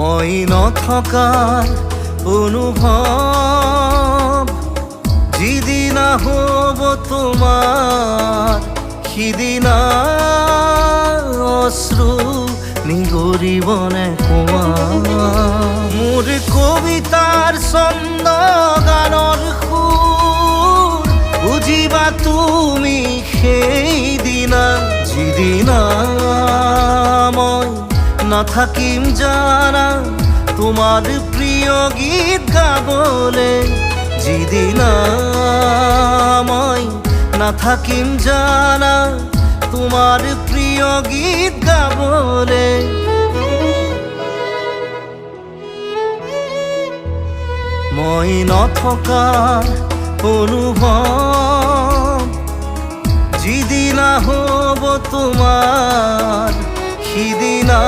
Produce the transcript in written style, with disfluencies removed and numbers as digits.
মই নথকাৰ অনুভৱ যিদিনা হ'ব তোমাৰ সিদিনা অশ্ৰু নিগৰিবনে কোৱা মোৰ কবিতাৰ ছন্দ গানৰ সুৰ বুজিবা তুমি সেইদিনা যিদিনা মই নাথাকিম জানা তোমার প্রিয় গীত গাবলে যিদিনা মই নাথাকিম জানা তোমার প্রিয় গীত গাবলে মই নথকাৰ অনুভৱ যিদিনা হ'ব তোমাৰ সিদিনা